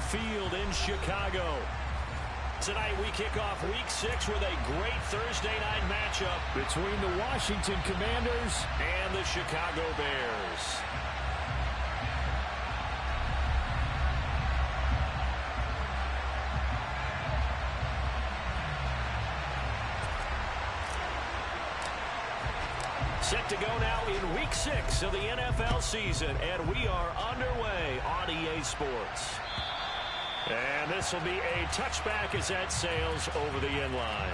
Field in Chicago. Tonight we kick off Week 6 with a great Thursday night matchup between the Washington Commanders and the Chicago Bears. Set to go now in Week 6 of the NFL season, and we are underway on EA Sports. And this will be a touchback as that sails over the end line.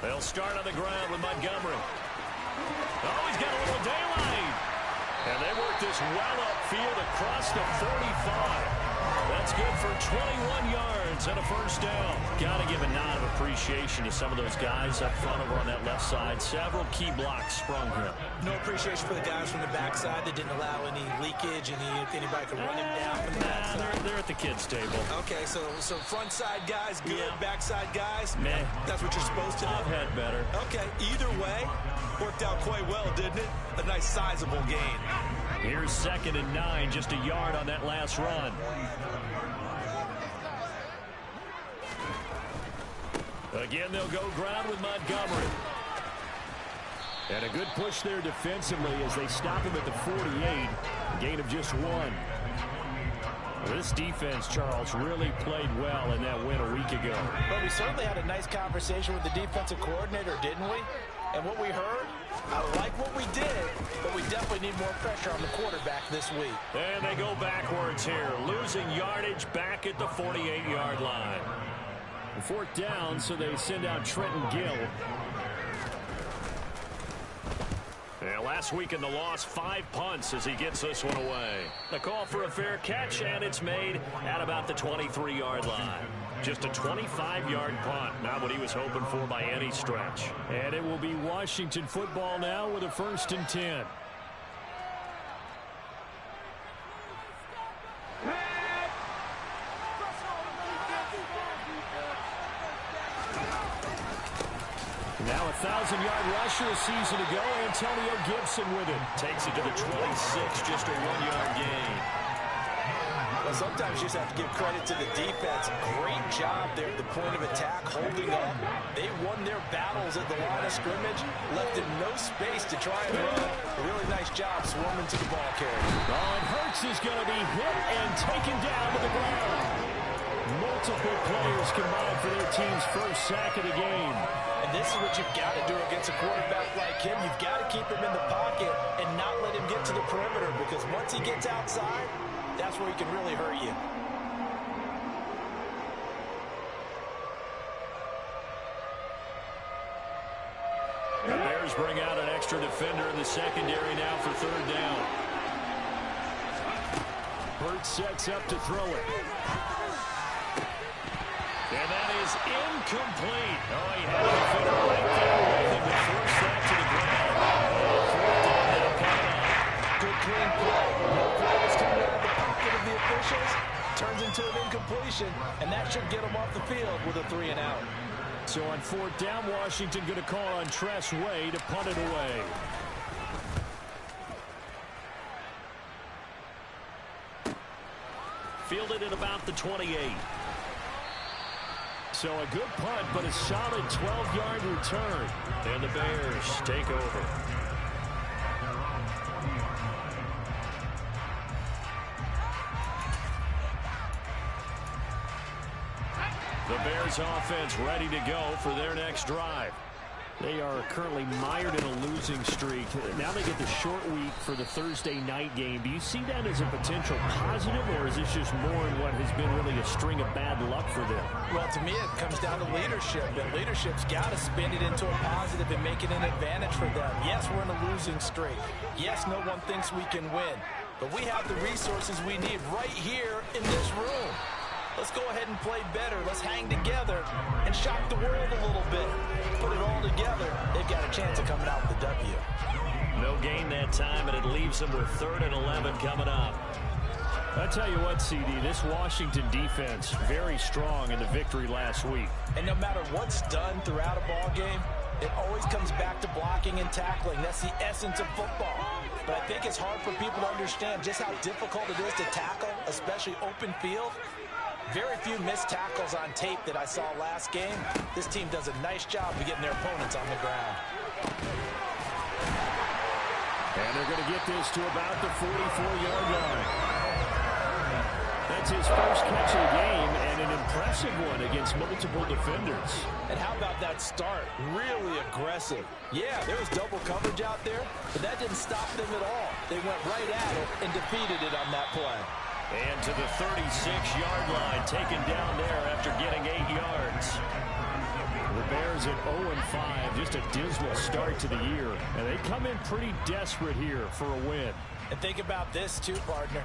They'll start on the ground with Montgomery. Oh, he's got a little daylight. And they work this well upfield across the 45. That's good for 21 yards and a first down. Got to give a nod of appreciation to some of those guys up front over on that left side. Several key blocks sprung here. No appreciation for the guys from the backside that didn't allow any leakage, and anybody could run him down from the backside. They're at the kids' table. Okay, so front side guys good, yeah. Backside guys, meh. That's what you're supposed to do. I've had better. Okay, either way, worked out quite well, didn't it? A nice sizable gain. Here's 2nd and 9, just a yard on that last run. Again, they'll go ground with Montgomery. And a good push there defensively as they stop him at the 48. Gain of just 1. This defense, Charles, really played well in that win a week ago. Well, we certainly had a nice conversation with the defensive coordinator, didn't we? And what we heard, I like what we did, but we definitely need more pressure on the quarterback this week. And they go backwards here, losing yardage back at the 48-yard line. 4th down, so they send out Trenton Gill. And last week in the loss, 5 punts as he gets this one away. The call for a fair catch, and it's made at about the 23-yard line. Just a 25-yard punt, not what he was hoping for by any stretch. And it will be Washington football now with a 1st and 10. Now a 1,000-yard rusher a season ago. Antonio Gibson with it. Takes it to the 26, just a 1-yard gain. Well, sometimes you just have to give credit to the defense. Great job there at the point of attack, holding up. They won their battles at the line of scrimmage, left in no space to try and run. A really nice job swarming to the ball carrier. Oh, and Hurts is going to be hit and taken down to the ground. Multiple players combined for their team's first sack of the game. And this is what you've got to do against a quarterback like him. You've got to keep him in the pocket and not let him get to the perimeter, because once he gets outside, that's where he can really hurt you. The Bears bring out an extra defender in the secondary now for 3rd down. Hurts sets up to throw it. And that is incomplete. Oh, he had a defender right there with him to force that to the ground. Good clean play. No plays coming out of the pocket of the officials. Turns into an incompletion, and that should get him off the field with a 3 and out. So on 4th down, Washington going to call on Tress Way to punt it away. Fielded at about the 28. So a good punt, but a solid 12-yard return. And the Bears take over. The Bears offense ready to go for their next drive. They are currently mired in a losing streak. Now they get the short week for the Thursday night game. Do you see that as a potential positive, or is this just more in what has been really a string of bad luck for them? Well, to me, it comes down to leadership. And leadership's got to spin it into a positive and make it an advantage for them. Yes, we're in a losing streak. Yes, no one thinks we can win. But we have the resources we need right here in this room. Let's go ahead and play better. Let's hang together and shock the world a little bit. Put it all together. They've got a chance of coming out with a W. No gain that time, and it leaves them with 3rd and 11 coming up. I tell you what, CD, this Washington defense, very strong in the victory last week. And no matter what's done throughout a ball game, it always comes back to blocking and tackling. That's the essence of football. But I think it's hard for people to understand just how difficult it is to tackle, especially open field. Very few missed tackles on tape that I saw last game. This team does a nice job of getting their opponents on the ground. And they're going to get this to about the 44-yard line. That's his first catch of the game, and an impressive one against multiple defenders. And how about that start? Really aggressive. Yeah, there was double coverage out there, but that didn't stop them at all. They went right at it and defeated it on that play. And to the 36-yard line, taken down there after getting 8 yards. The Bears at 0-5, just a dismal start to the year. And they come in pretty desperate here for a win. And think about this too, partner.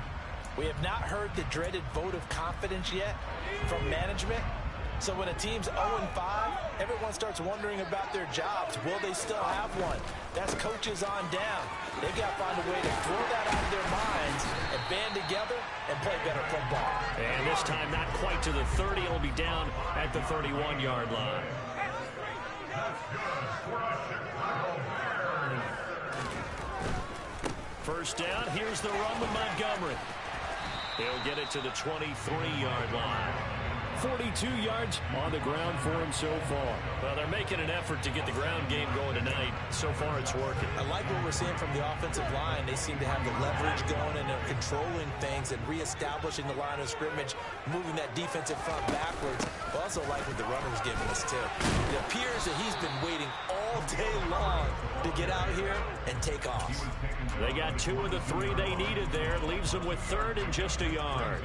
We have not heard the dreaded vote of confidence yet from management. So when a team's 0-5, everyone starts wondering about their jobs. Will they still have one? That's coaches on down. They've got to find a way to throw that out of their minds and band together and play better football. And this time not quite to the 30. It'll be down at the 31-yard line. First down, here's the run with Montgomery. He'll get it to the 23-yard line. 42 yards on the ground for him so far. Well, they're making an effort to get the ground game going tonight. So far, it's working. I like what we're seeing from the offensive line. They seem to have the leverage going, and they're controlling things and reestablishing the line of scrimmage, moving that defensive front backwards. I also like what the runner's giving us, too. It appears that he's been waiting all day long to get out here and take off. They got 2 of the 3 they needed there. It leaves them with 3rd and just a yard.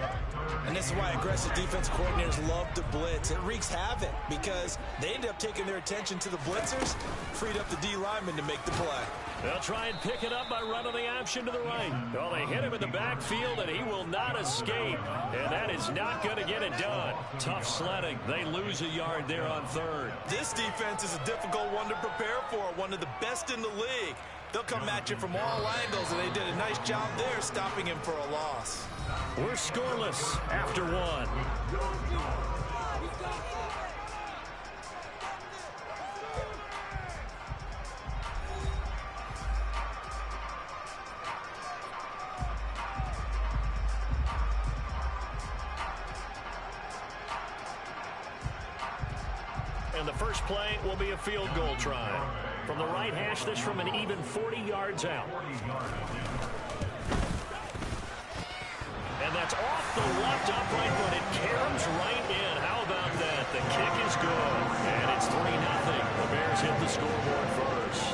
And this is why aggressive defense coordinators love to blitz. It wreaks havoc because they end up taking their attention to the blitzers, freed up the D lineman to make the play. They'll try and pick it up by running the option to the right. Well, they hit him in the backfield, and he will not escape. And that is not going to get it done. Tough sledding. They lose a yard there on 3rd. This defense is a difficult one to prepare for, one of the best in the league. They'll come at you from all angles, and they did a nice job there stopping him for a loss. We're scoreless after 1. And the first play will be a field goal try. From the right hash, this from an even 40 yards out. And that's off the left upright, but it caroms right in. How about that? The kick is good. And it's 3-0. The Bears hit the scoreboard first.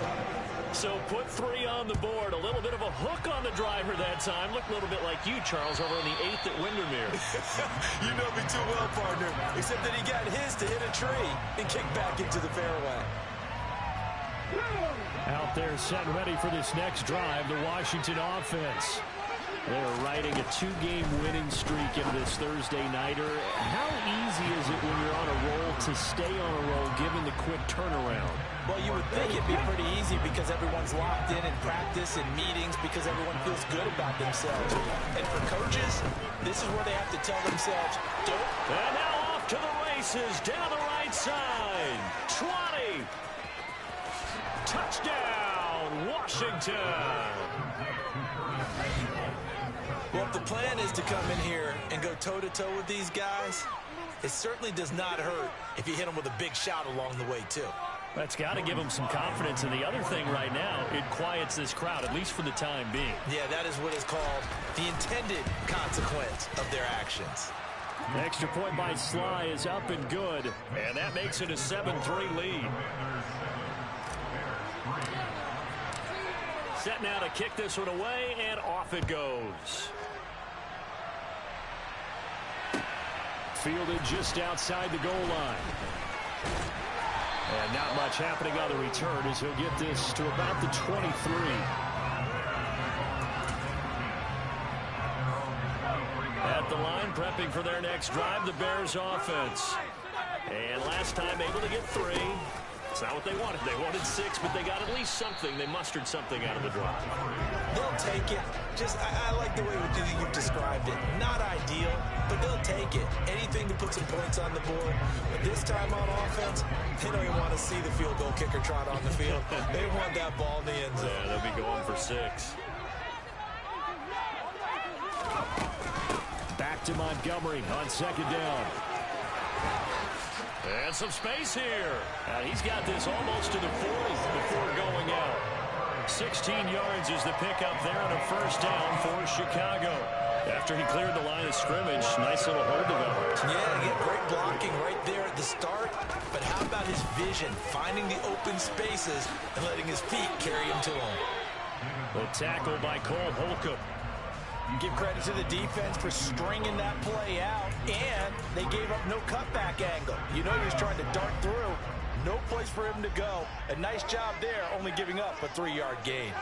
So put 3 on the board. A little bit of a hook on the driver that time. Looked a little bit like you, Charles, over in the 8th at Windermere. You know me too well, partner. Except that he got his to hit a tree and kick back into the fairway. Out there set ready for this next drive, the Washington offense. They're riding a 2-game winning streak into this Thursday nighter. How easy is it when you're on a roll to stay on a roll given the quick turnaround? Well, you would think it'd be pretty easy because everyone's locked in practice and meetings because everyone feels good about themselves. And for coaches, this is where they have to tell themselves, don't. And now off to the races down the right side. 20. Touchdown, Washington. Well, if the plan is to come in here and go toe-to-toe with these guys, it certainly does not hurt if you hit them with a big shout along the way, too. That's got to give them some confidence. And the other thing right now, it quiets this crowd, at least for the time being. Yeah, that is what is called the intended consequence of their actions. The extra point by Sly is up and good. And that makes it a 7-3 lead. Set now to kick this one away, and off it goes. Fielded just outside the goal line. And not much happening on the return as he'll get this to about the 23. At the line, prepping for their next drive, the Bears offense. And last time able to get 3. It's not what they wanted. They wanted 6, but they got at least something. They mustered something out of the drive. They'll take it. Just, I like the way you've described it. Not ideal, but they'll take it. Anything to put some points on the board. But this time on offense, they don't even want to see the field goal kicker trot on the field. They want that ball in the end zone. Yeah, they'll be going for 6. Back to Montgomery on 2nd down. And some space here. He's got this almost to the 40 before going out. 16 yards is the pickup there on a 1st down for Chicago. After he cleared the line of scrimmage, nice little hole developed. Yeah, great blocking right there at the start. But how about his vision, finding the open spaces and letting his feet carry him to them? The tackle by Cole Holcomb. Give credit to the defense for stringing that play out, and they gave up no cutback angle. You know he was trying to dart through. No place for him to go. A nice job there, only giving up a 3-yard gain.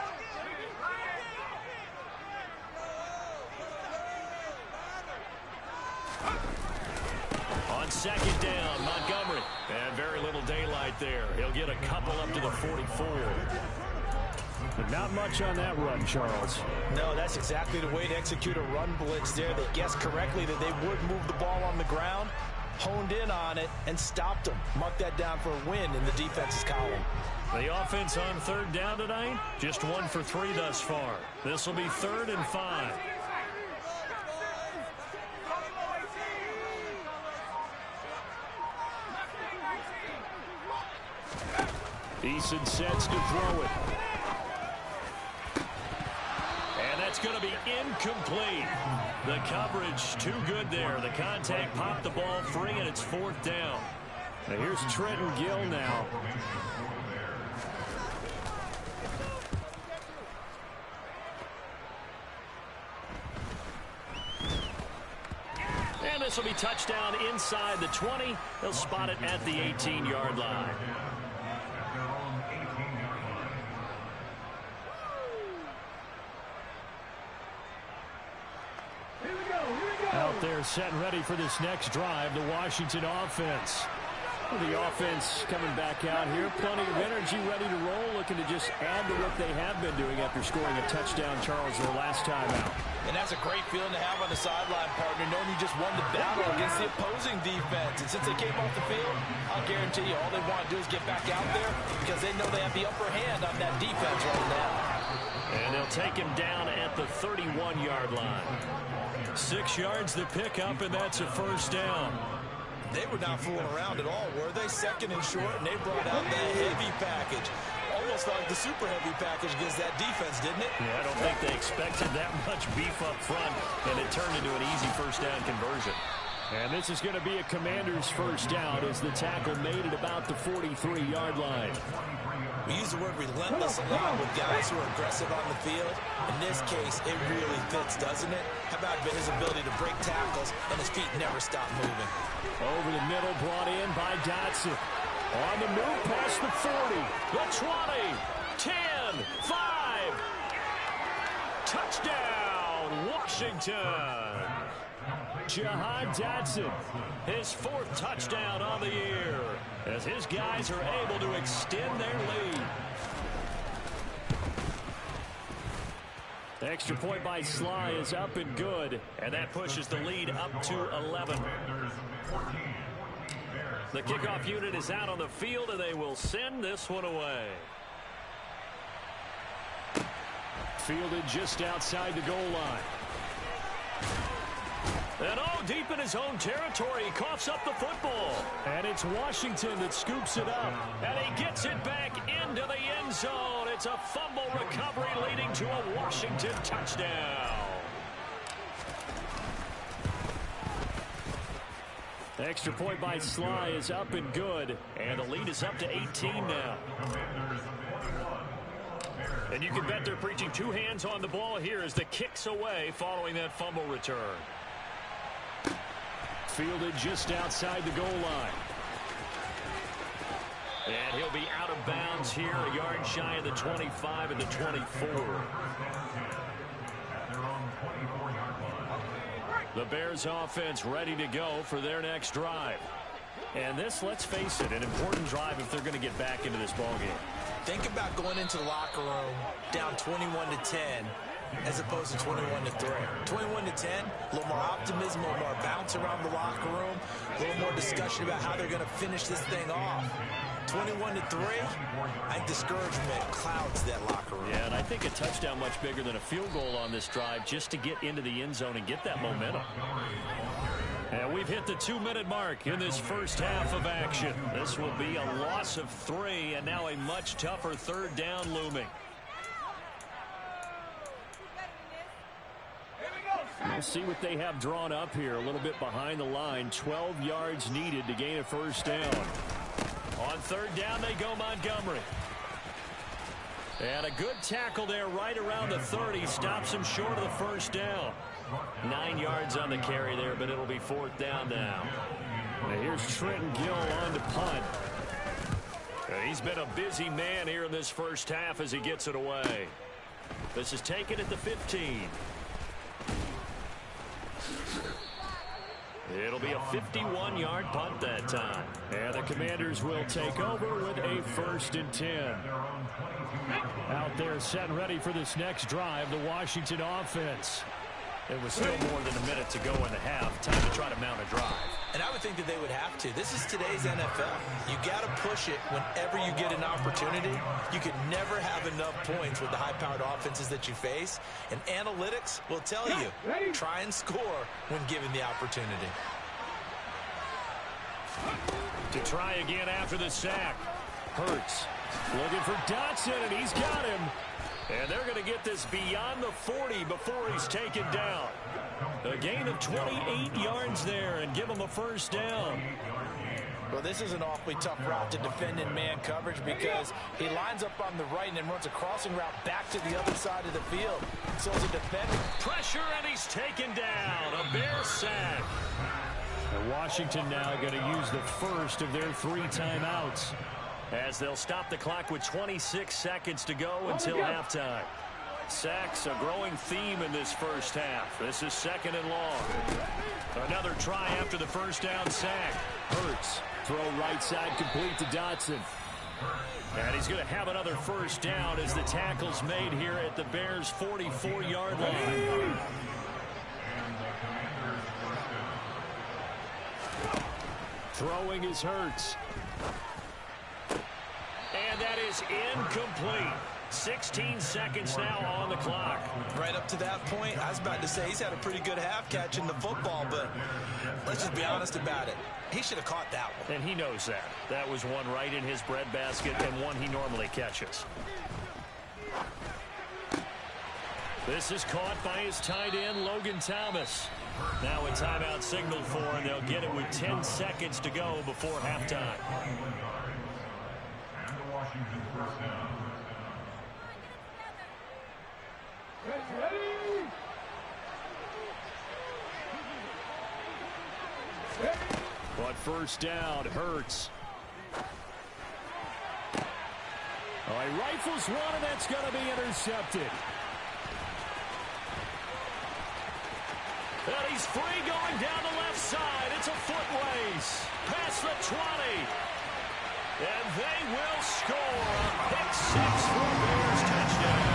On 2nd down, Montgomery. And very little daylight there. He'll get a couple up to the 44. But not much on that run, Charles. No, that's exactly the way to execute a run blitz there. They guessed correctly that they would move the ball on the ground, honed in on it, and stopped them. Mark that down for a win in the defense's column. The offense on 3rd down tonight, just 1 for 3 thus far. This will be 3rd and 5. Eason sets to throw it. It's going to be incomplete. The coverage too good there. The contact popped the ball free, and it's 4th down. Now here's Trenton Gill now. And this will be touchdown inside the 20. They'll spot it at the 18-yard line. Out there set and ready for this next drive, the Washington offense. The offense coming back out here. Plenty of energy, ready to roll, looking to just add to what they have been doing after scoring a touchdown, Charles, their last time out. And that's a great feeling to have on the sideline, partner, knowing you just won the battle against the opposing defense. And since they came off the field, I'll guarantee you all they want to do is get back out there because they know they have the upper hand on that defense right now. And they'll take him down at the 31-yard line. 6 yards the pickup, and that's a 1st down. They were not fooling around at all, were they? 2nd and short, and they brought out the heavy package. Almost like the super heavy package against that defense, didn't it? Yeah, I don't think they expected that much beef up front, and it turned into an easy 1st down conversion. And this is going to be a Commander's 1st down as the tackle made it about the 43-yard line. We use the word relentless a lot with guys who are aggressive on the field. In this case, it really fits, doesn't it? How about his ability to break tackles and his feet never stop moving? Over the middle, brought in by Dotson. On the move, past the 40, the 20, 10, 5. Touchdown, Washington. Jahan Dotson, his 4th touchdown on the year, as his guys are able to extend their lead. The extra point by Sly is up and good, and that pushes the lead up to 11. The kickoff unit is out on the field, and they will send this one away. Fielded just outside the goal line. And deep in his own territory, he coughs up the football. And it's Washington that scoops it up. And he gets it back into the end zone. It's a fumble recovery leading to a Washington touchdown. The extra point by Sly is up and good. And the lead is up to 18 now. And you can bet they're preaching 2 hands on the ball here as the kick's away following that fumble return. Fielded just outside the goal line. And he'll be out of bounds here, a yard shy of the 25 and the 24. The Bears offense ready to go for their next drive. And this, let's face it, an important drive if they're going to get back into this ballgame. Think about going into the locker room down 21-10 as opposed to 21-3. 21-10, a little more optimism, a little more bounce around the locker room, a little more discussion about how they're going to finish this thing off. 21-3, I think discouragement clouds that locker room. Yeah, and I think a touchdown much bigger than a field goal on this drive just to get into the end zone and get that momentum. And we've hit the 2-minute mark in this first half of action. This will be a loss of 3, and now a much tougher third down looming. We'll see what they have drawn up here. A little bit behind the line. 12 yards needed to gain a first down. On third down, they go Montgomery. And a good tackle there right around the 30. Stops him short of the first down. 9 yards on the carry there, but it'll be fourth down now. And here's Trenton Gill on to punt. And he's been a busy man here in this first half as he gets it away. This is taken at the 15. It'll be a 51-yard punt that time. And the Commanders will take over with a 1st and 10. Out there set and ready for this next drive, the Washington offense. It was still more than a minute to go in the half. Time to try to mount a drive. And I would think that they would have to. This is today's NFL. You got to push it whenever you get an opportunity. You can never have enough points with the high-powered offenses that you face. And analytics will tell you, try and score when given the opportunity. To try again after the sack. Hurts looking for Dotson, and he's got him. And they're going to get this beyond the 40 before he's taken down. A gain of 28 yards there and give him a first down. Well, this is an awfully tough route to defend in man coverage because he lines up on the right and then runs a crossing route back to the other side of the field. So as a defender, pressure, and he's taken down. A Bear sack. And Washington now going to use the first of their 3 timeouts, as they'll stop the clock with 26 seconds to go until halftime. Sacks, a growing theme in this first half. This is 2nd and long. Another try after the first down sack. Hurts, throw right side complete to Dotson. And he's going to have another first down as the tackle's made here at the Bears' 44-yard line. Throwing is Hurts. And that is incomplete. 16 seconds now on the clock. Right up to that point, I was about to say he's had a pretty good half catching the football, but let's just be honest about it. He should have caught that one. And he knows that. That was one right in his breadbasket and one he normally catches. This is caught by his tight end, Logan Thomas. Now a timeout signaled for, and they'll get it with 10 seconds to go before halftime. But first down, Hurts. Oh, he rifles one, and that's going to be intercepted. And he's free going down the left side. It's a foot race. Past the 20. And they will score a pick-6 for a Bears touchdown.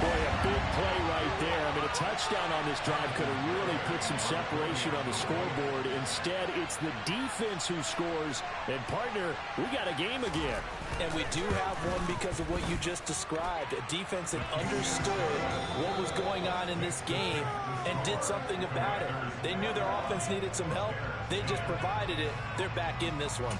Boy, a big play right there. I mean, a touchdown on this drive could have really put some separation on the scoreboard. Instead, it's the defense who scores. And, partner, we got a game again. and we do have one because of what you just described. A defense that understood what was going on in this game and did something about it. They knew their offense needed some help. They just provided it. They're back in this one.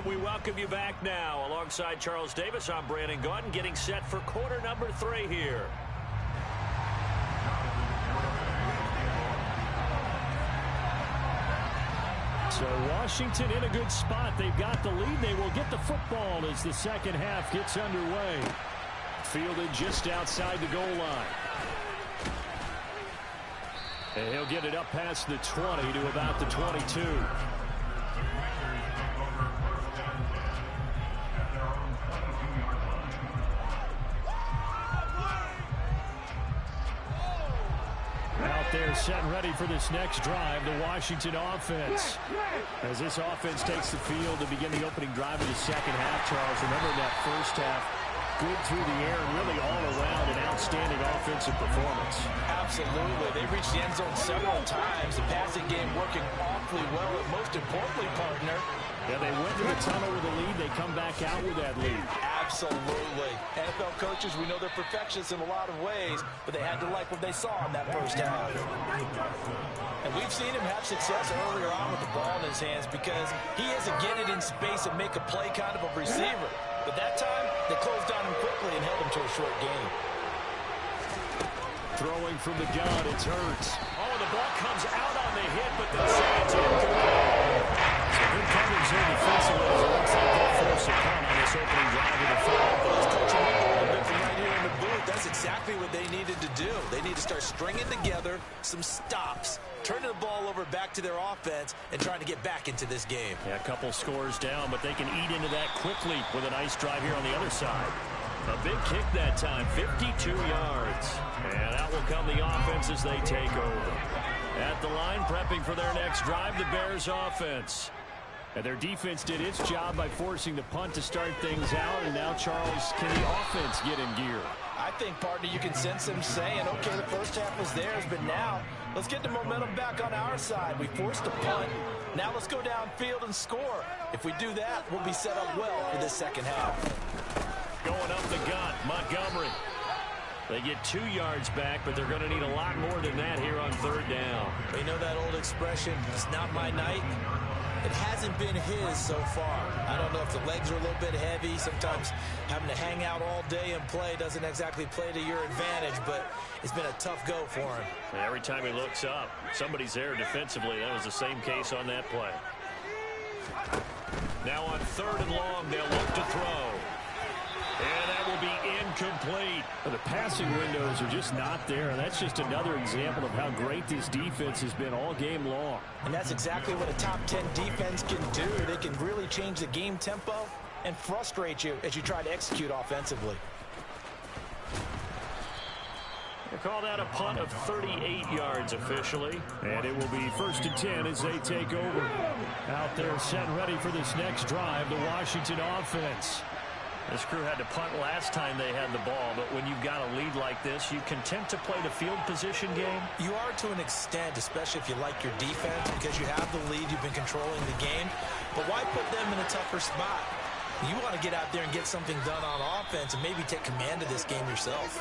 We welcome you back now. Alongside Charles Davis, I'm Brandon Gaudin, getting set for quarter number 3 here. So Washington in a good spot. They've got the lead. They will get the football as the second half gets underway. Fielded just outside the goal line. And he'll get it up past the 20 to about the 22. Out there set and ready for this next drive, the Washington offense. As this offense takes the field to begin the opening drive of the second half, Charles, remember that first half, good through the air and really all around an outstanding offensive performance. Absolutely. They reached the end zone several times. The passing game working awfully well, and most importantly, partner, yeah, they went to the tunnel with a lead. They come back out with that lead. Absolutely. NFL coaches, we know they're perfectionists in a lot of ways, but they had to like what they saw in that first half. And we've seen him have success earlier on with the ball in his hands because he is a get it in space and make a play kind of a receiver. But that time, they closed on him quickly and held him to a short gain. Throwing from the gun, it's Hurts. Oh, the ball comes out on the hit, but they'll say it's incomplete. So good coverage there defensively as it looks like they'll force a punt on this opening drive of the field. Well, let's coach him up a little bit from right here in the booth. That's exactly what they needed to do. They need to start stringing together some stops, turning the ball over back to their offense, and trying to get back into this game. Yeah, a couple scores down, but they can eat into that quickly with a nice drive here on the other side. A big kick that time, 52 yards. And out will come the offense as they take over. At the line, prepping for their next drive, the Bears offense. And their defense did its job by forcing the punt to start things out. And now, Charles, can the offense get in gear? I think, partner, you can sense him saying, okay, the first half was theirs, but now let's get the momentum back on our side. We forced a punt. Now let's go downfield and score. If we do that, we'll be set up well for this second half. Going up the gut, Montgomery. They get 2 yards back, but they're going to need a lot more than that here on third down. You know that old expression, it's not my night? It hasn't been his so far. I don't know if the legs are a little bit heavy. Sometimes having to hang out all day and play doesn't exactly play to your advantage, but it's been a tough go for him. And every time he looks up, somebody's there defensively. That was the same case on that play. Now on third and long, they'll look to throw. And that will be incomplete. The passing windows are just not there. And that's just another example of how great this defense has been all game long. And that's exactly what a top 10 defense can do. They can really change the game tempo and frustrate you as you try to execute offensively. We'll call that a punt of 38 yards officially. And it will be 1st and 10 as they take over. Out there set and ready for this next drive, the Washington offense. This crew had to punt last time they had the ball, but when you've got a lead like this, you content to play the field position game? You are to an extent, especially if you like your defense, because you have the lead, you've been controlling the game. But why put them in a tougher spot? You want to get out there and get something done on offense and maybe take command of this game yourself.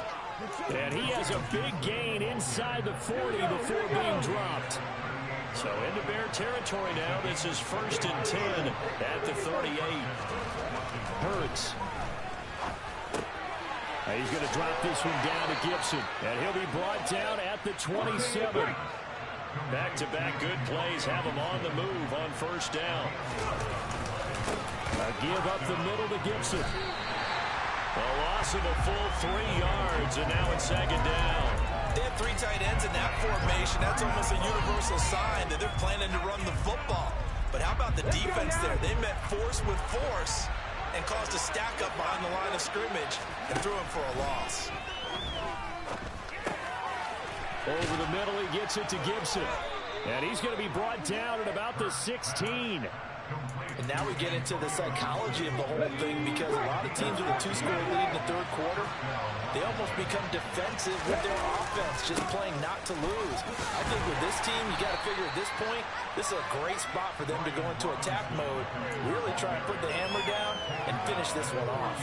And he has a big gain inside the 40 before being dropped. So into Bear territory now. This is 1st and 10 at the 38. Hurts. He's going to drop this one down to Gibson. And he'll be brought down at the 27. Back-to-back good plays have him on the move on 1st down. A give up the middle to Gibson. A loss of a full 3 yards, and now it's 2nd down. They have 3 tight ends in that formation. That's almost a universal sign that they're planning to run the football. But how about the defense there? They met force with force and caused a stack up behind the line of scrimmage and threw him for a loss. Over the middle, he gets it to Gibson. And he's going to be brought down at about the 16. And now we get into the psychology of the whole thing, because a lot of teams with a 2-score lead in the third quarter, they almost become defensive with their offense, just playing not to lose. I think with this team, you got to figure at this point, this is a great spot for them to go into attack mode, really try and put the hammer down and finish this one off.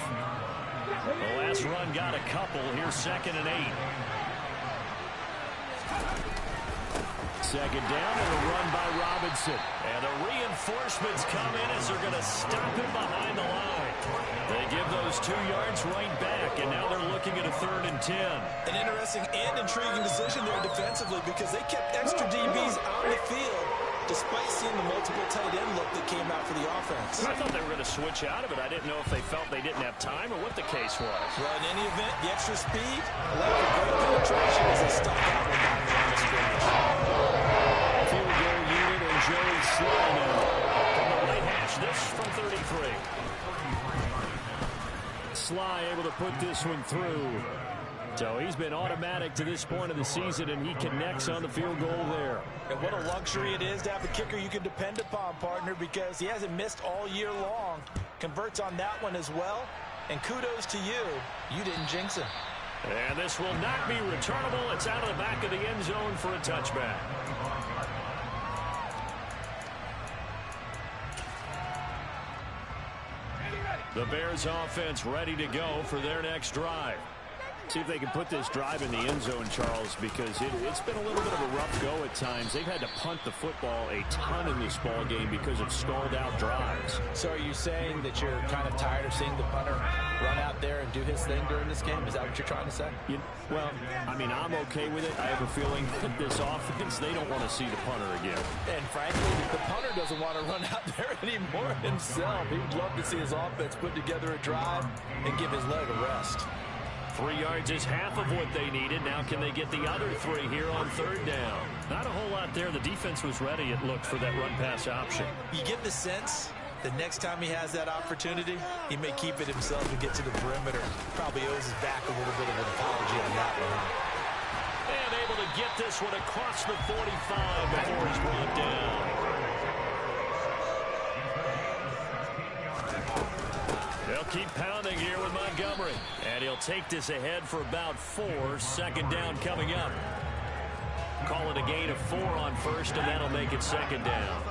The last run got a couple. Here's 2nd and 8. 2nd down and a run by Robinson. And the reinforcements come in as they're going to stop him behind the line. They give those 2 yards right back, and now they're looking at a 3rd and 10. An interesting and intriguing decision there defensively, because they kept extra DBs on the field to despite seeing the multiple tight end look that came out for the offense. I thought they were going to switch out of it. I didn't know if they felt they didn't have time or what the case was. Well, in any event, the extra speed allowed for great penetration as they stuck that one down the line of scrimmage. Field goal unit and Joey Sly now. From the right hash, this from 33. Sly able to put this one through. So he's been automatic to this point of the season, and he connects on the field goal there. And what a luxury it is to have a kicker you can depend upon, partner, because he hasn't missed all year long. Converts on that one as well. And kudos to you. You didn't jinx him. And this will not be returnable. It's out of the back of the end zone for a touchback. The Bears offense ready to go for their next drive. See if they can put this drive in the end zone, Charles, because it's been a little bit of a rough go at times. They've had to punt the football a ton in this ball game because of stalled out drives. So are you saying that you're kind of tired of seeing the punter run out there and do his thing during this game? Is that what you're trying to say? Well, I mean, I'm okay with it. I have a feeling that this offense, they don't want to see the punter again. And frankly, the punter doesn't want to run out there anymore himself. He would love to see his offense put together a drive and give his leg a rest. 3 yards is half of what they needed. Now can they get the other 3 here on third down? Not a whole lot there. The defense was ready, it looked, for that run-pass option. You get the sense the next time he has that opportunity, he may keep it himself and get to the perimeter. Probably owes his back a little bit of an apology on that one. And able to get this one across the 45 before he's brought down. They'll keep pounding here with Montgomery. And he'll take this ahead for about 4. Second down coming up. Call it a gain of 4 on first, and that'll make it second down.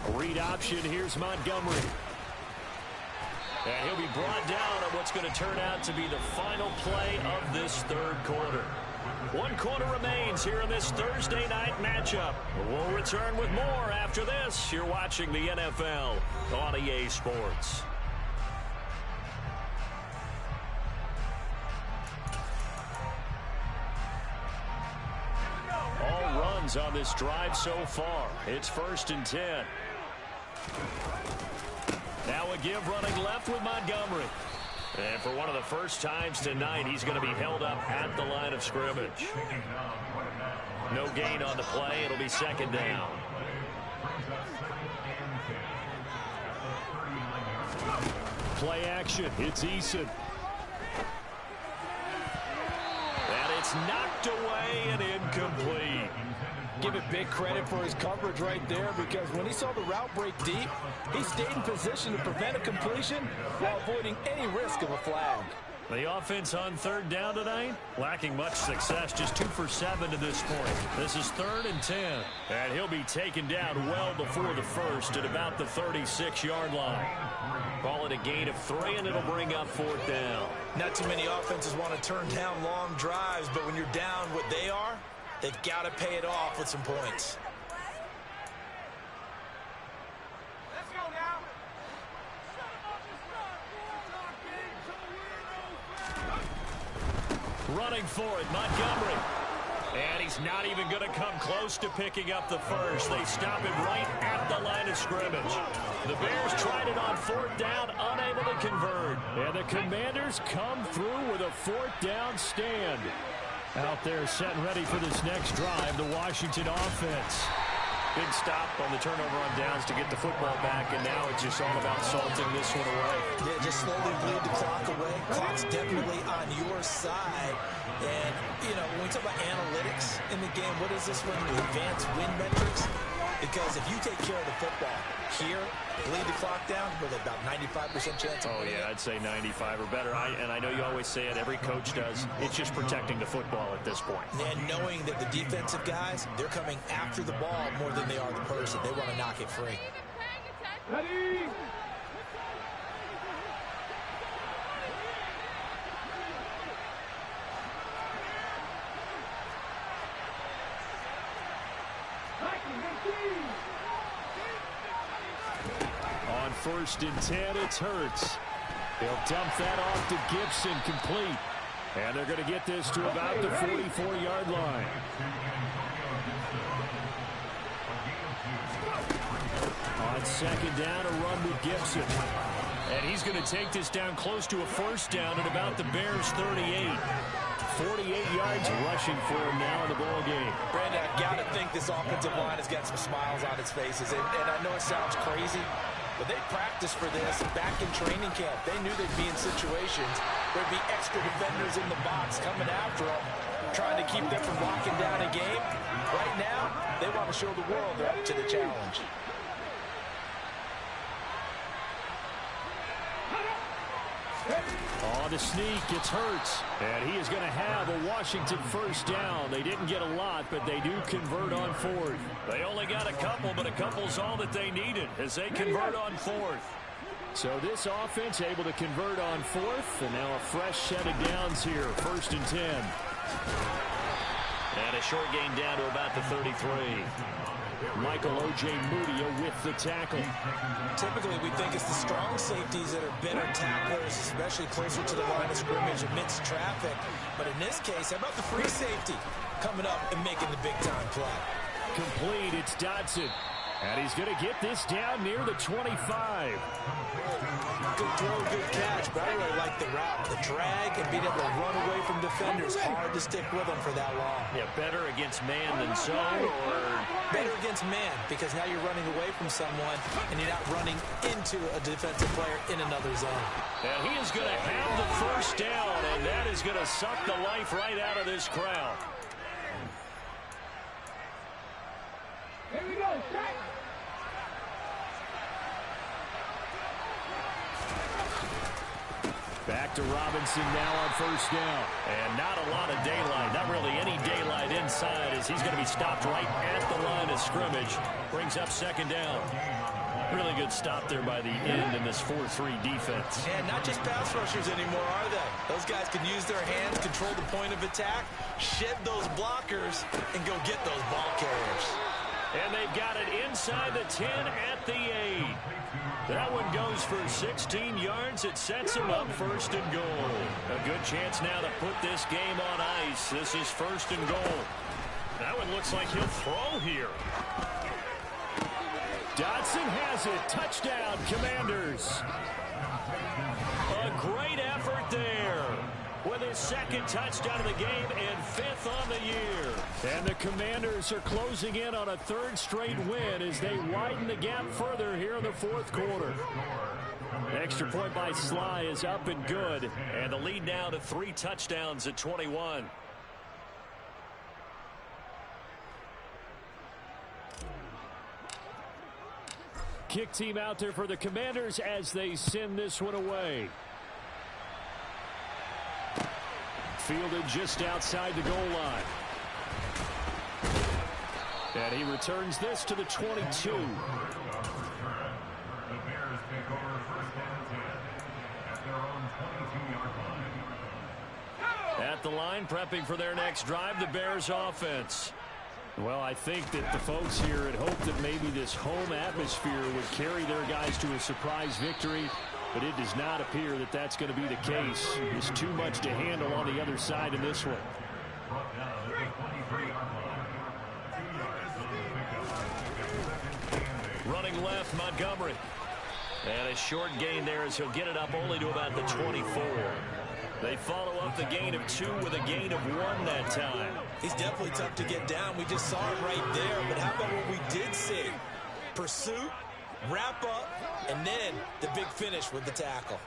A read option. Here's Montgomery. And he'll be brought down at what's going to turn out to be the final play of this third quarter. 1 quarter remains here in this Thursday night matchup. We'll return with more after this. You're watching the NFL on EA Sports. All runs on this drive so far. It's 1st and 10. Now a give running left with Montgomery. And for one of the first times tonight, he's going to be held up at the line of scrimmage. No gain on the play. It'll be second down. Play action. It's Eason. And it's knocked away and incomplete. Give it big credit for his coverage right there, because when he saw the route break deep, he stayed in position to prevent a completion while avoiding any risk of a flag. The offense on third down tonight, lacking much success, just 2 for 7 to this point. This is 3rd and 10. And he'll be taken down well before the first at about the 36-yard line. Call it a gain of 3, and it'll bring up 4th down. Not too many offenses want to turn down long drives, but when you're down what they are, they've got to pay it off with some points. Running for it, Montgomery. And he's not even going to come close to picking up the first. They stop him right at the line of scrimmage. The Bears tried it on 4th down, unable to convert. And the Commanders come through with a 4th down stand. Out there set and ready for this next drive, the Washington offense. Big stop on the turnover on downs to get the football back, and now it's just all about salting this one away. Yeah, just slowly bleed the clock away. Clock's definitely on your side. And, you know, when we talk about analytics in the game, what is this one? Advanced win metrics? Because if you take care of the football here, bleed the clock down, with about 95% chance of winning. I'd say 95 or better. And I know you always say it, every coach does. It's just protecting the football at this point. And knowing that the defensive guys, they're coming after the ball more than they are the person. They want to knock it free. Ready? On 1st and 10, it's Hurts. He'll dump that off to Gibson, complete. And they're going to get this to about the 44-yard line. On second down, a run with Gibson. And he's going to take this down close to a first down at about the Bears' 38. 48 yards rushing for him now in the ball game. Brandon, I got to think this offensive line has got some smiles on its faces. And I know it sounds crazy, but they practiced for this back in training camp. They knew they'd be in situations where there'd be extra defenders in the box coming after them, trying to keep them from locking down a game. Right now, they want to show the world they're up to the challenge. Oh, the sneak gets Hurts. And he is going to have a Washington first down. They didn't get a lot, but they do convert on fourth. They only got a couple, but a couple's all that they needed as they convert on fourth. So this offense able to convert on fourth, and now a fresh set of downs here, 1st and 10. And a short gain down to about the 33. Michael Ojemudia with the tackle. Typically, we think it's the strong safeties that are better tacklers, especially closer to the line of scrimmage amidst traffic. But in this case, how about the free safety coming up and making the big-time play? Complete, it's Dodson. And he's going to get this down near the 25. Good throw, good catch, but I really like the route. The drag and being able to run away from defenders. Hard to stick with them for that long. Yeah, better against man than zone, or better against man, because now you're running away from someone and you're not running into a defensive player in another zone. And he is going to have the first down, and that is going to suck the life right out of this crowd. Here we go, strike. Back to Robinson now on first down. And not a lot of daylight, not really any daylight inside, as he's going to be stopped right at the line of scrimmage. Brings up second down. Really good stop there by the end in this 4-3 defense. And not just pass rushers anymore, are they? Those guys can use their hands, control the point of attack, shed those blockers, and go get those ball carriers. And they've got it inside the 10 at the 8. That one goes for 16 yards. It sets them up 1st and goal. A good chance now to put this game on ice. This is 1st and goal. That one looks like he'll throw here. Dodson has it. Touchdown, Commanders. A great effort there, with his 2nd touchdown of the game and 5th on the year. And the Commanders are closing in on a 3rd straight win as they widen the gap further here in the 4th quarter. Extra point by Sly is up and good, and the lead now to 3 touchdowns at 21. Kick team out there for the Commanders as they send this one away. Fielded just outside the goal line. And he returns this to the 22. The Bears take over 1st and 10 at their own 22-yard line. At the line, prepping for their next drive, the Bears offense. Well, I think that the folks here had hoped that maybe this home atmosphere would carry their guys to a surprise victory, but it does not appear that that's going to be the case. There's too much to handle on the other side in this one. Running left, Montgomery. And a short gain there as he'll get it up only to about the 24. They follow up the gain of 2 with a gain of 1 that time. He's definitely tough to get down. We just saw it right there. But how about what we did see? Pursuit, wrap up, and then the big finish with the tackle.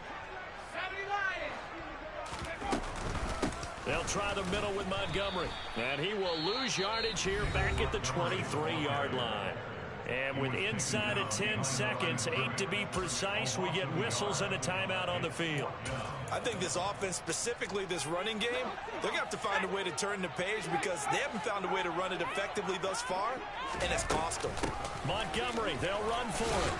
They'll try the middle with Montgomery. And he will lose yardage here back at the 23-yard line. And with inside of 10 seconds, 8 to be precise, we get whistles and a timeout on the field. I think this offense, specifically this running game, they're going to have to find a way to turn the page because they haven't found a way to run it effectively thus far, and it's cost them. Montgomery, they'll run for it.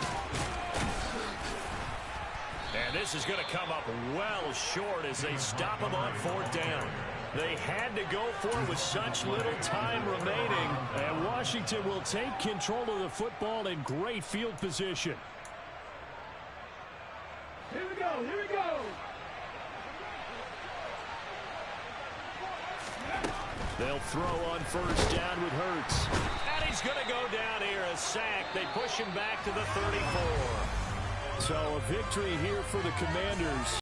And this is going to come up well short as they stop him on 4th down. They had to go for it with such little time remaining. And Washington will take control of the football in great field position. Here we go, here we go. They'll throw on first down with Hurts. And he's going to go down here, a sack. They push him back to the 34. So a victory here for the Commanders.